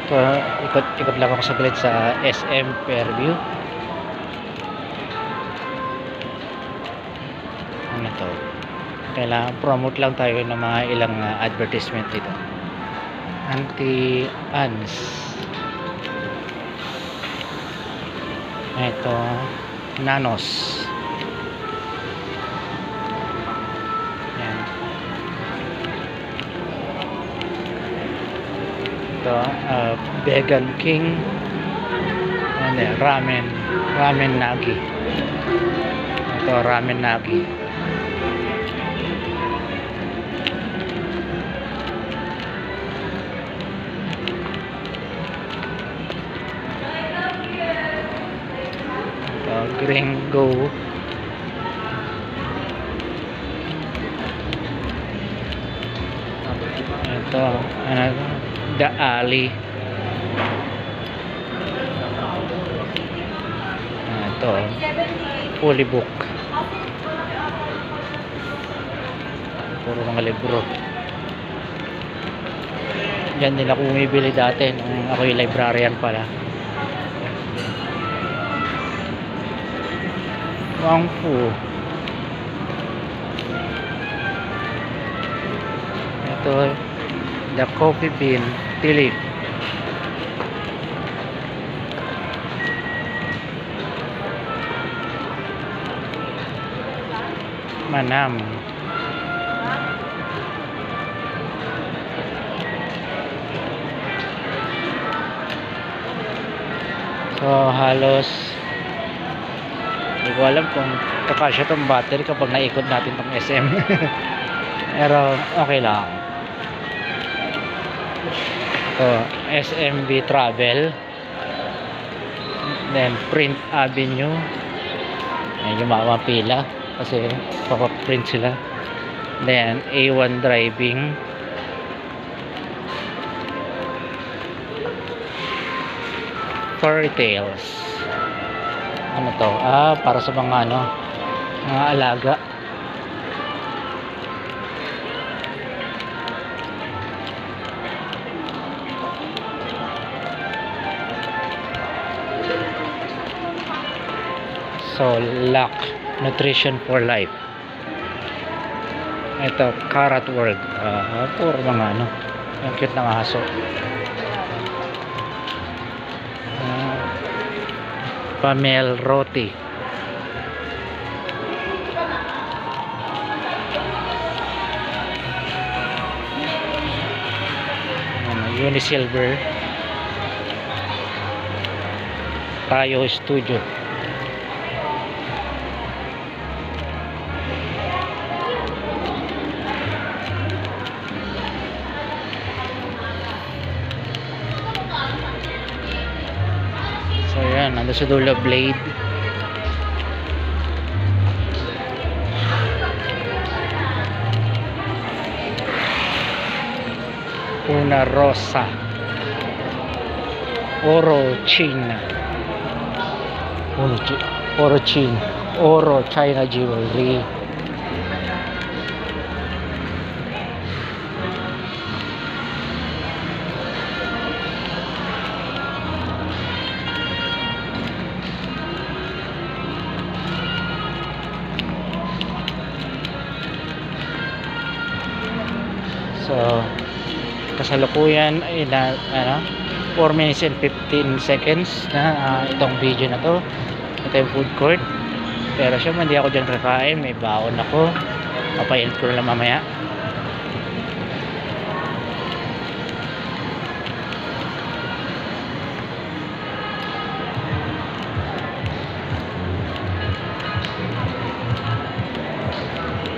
So, ikot-ikot lang ako saglit sa SM Fairview. Ano to? Kailangan promote lang tayo ng mga ilang advertisement dito. Anti-ans. Ito, Nanos. Yan. Ito, Vegan King. And Ramen Nagi. Ito, Ramen Nagi. Ito, Gringo. Ito, The Alley. Ito, Fully Book. Puro mga libro. Yan nila bumibili dati nung ako'y librarian pala. Wang Fu. Ito, The Coffee Bean Tea Leaf. Manam. So halos hindi ko alam kung kakasya tong battery kapag naikot natin tong SM. Pero okay lang. So SMB Travel, then Print Avenue. Medyo mapapila kasi papaprint sila. Then A1 Driving, Fairy Tales. Ano to? Para sa mga mga alaga. So, Lock Nutrition for Life. Ito, Carrot World. Puro mga ang cute ng aso. Pamel Roti. Unisilver. Tayo Studio. So yan, nandun sa dulo Blade. Una Rosa. Oro China. Oro China Jewelry. So kasalukuyan ay 4 minutes and 15 seconds na itong video na to. Ito yung food court, pero syempre hindi ako dyan kakain, may baon ako, papainit ko na lang mamaya.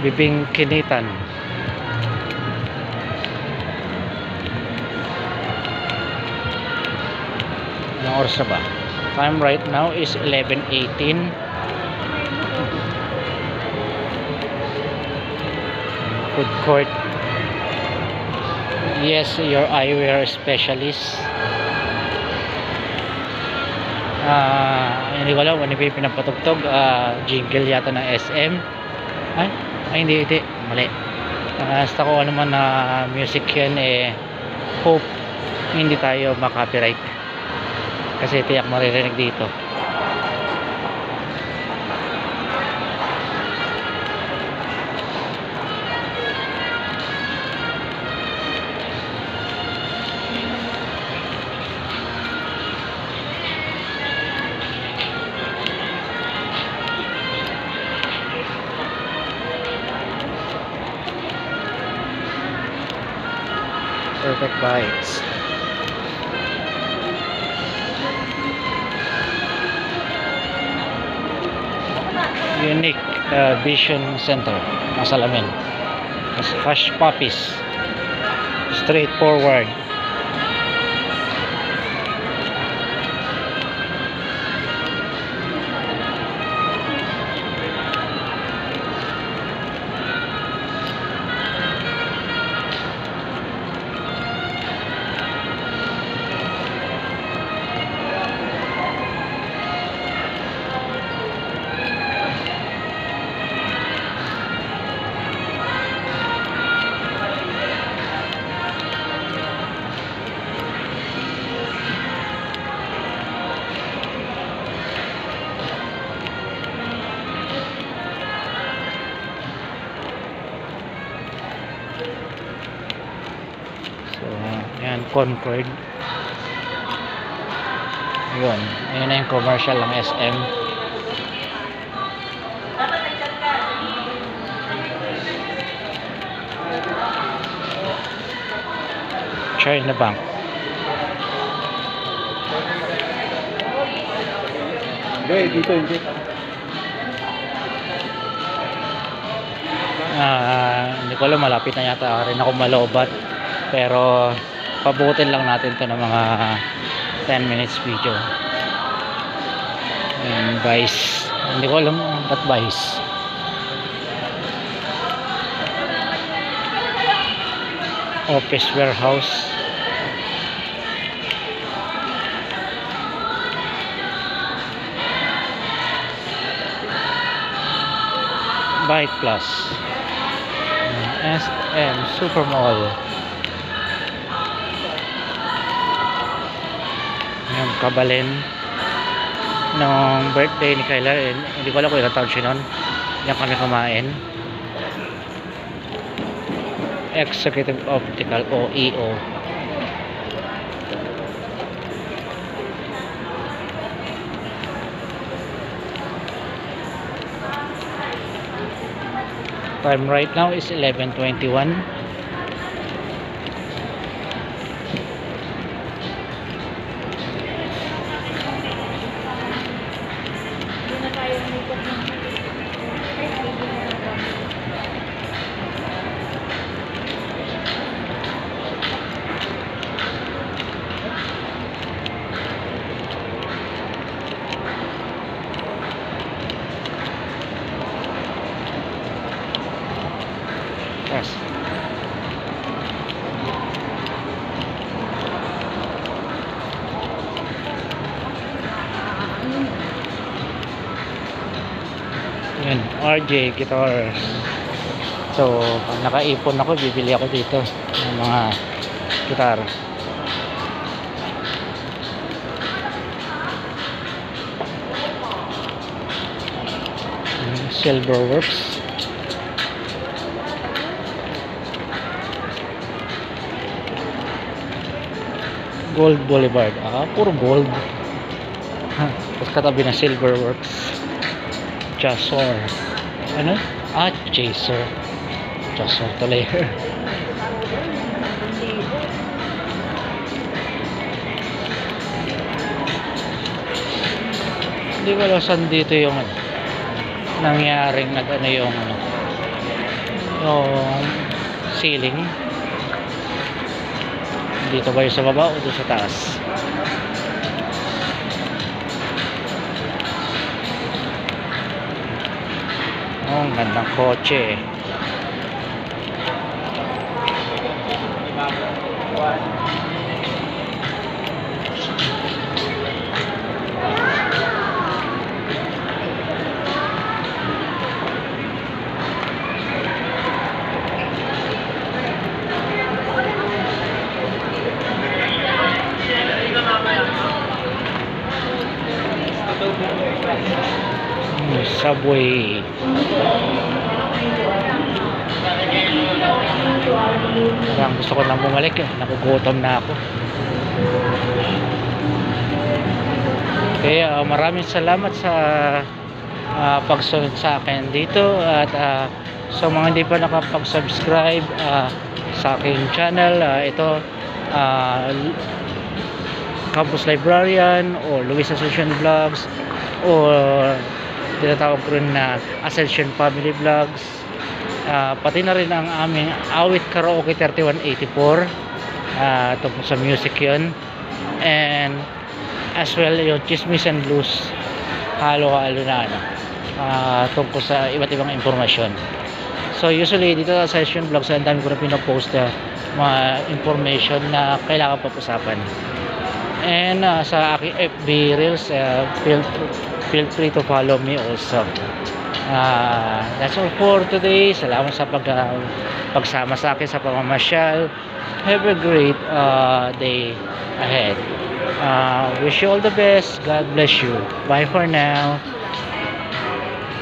Bibing Kinitan. Anong oras na ba? Time right now is 11:18. Food court. Yes, your eyewear specialist. Hindi ko alam kung ano yung pinapatugtog. Jingle yata ng SM. Ay hindi, mali. Basta ko ano man na music yan, Hope hindi tayo makopyright kasi tiyak maririnig dito. Perfect Bites. Unique Vision Center ang salamin. Hush Puppies. Straightforward. So, yan, Concord. Yun, ayun na yung commercial ng SM. China Bank. Dito, hindi. Hindi ko alam, malapit na yata rin ako malobat, pero pabutin lang natin to ng mga 10 minutes video. And Vice, hindi ko alam ba't Vice. Office Warehouse. Bike Plus. SM Supermall. Yung Kabalen nung birthday ni Kyla, hindi ko alam kung ilang taon siya nun. Yan kami kumain. Executive Optical o EO. Time right now is 11:21. Yes. Yan, RJ Guitars. So, pag nakaipon ako, bibili ako dito ng mga gitar. Silverworks. Gold Boulevard. Puro gold. Tapos katabi na Silverworks. Jasor. Ano? Chaser. Jasor tuloy. Hindi ko alam saan dito yung nangyaring yung ceiling. Dito ba yung sa baba o doon sa taas? Ang gandang kotse. subway. Parang gusto ko nang bumalik eh. Nagugutom na ako. Kaya maraming salamat sa pagsunod sa akin dito. At sa mga hindi pa nakapag-subscribe sa aking channel, ito Campus Librarian o Luis Ascension Vlogs, o tinatawag ko rin na Ascension Family Vlogs. Pati na rin ang aming Awit Karaoke 3184, tungkol sa music yun, and as well yung Chismis and Blues, halo-halo na tungkol sa iba't ibang informasyon. So usually dito sa Ascension Vlogs, ang dami ko na pinopost na mga information na kailangan pag-usapan. And sa aking FB Reels, feel free to follow me also. That's all for today. Salamat sa pagsama sa akin sa pamamasyal. Have a great day ahead. Wish you all the best. God bless you. Bye for now.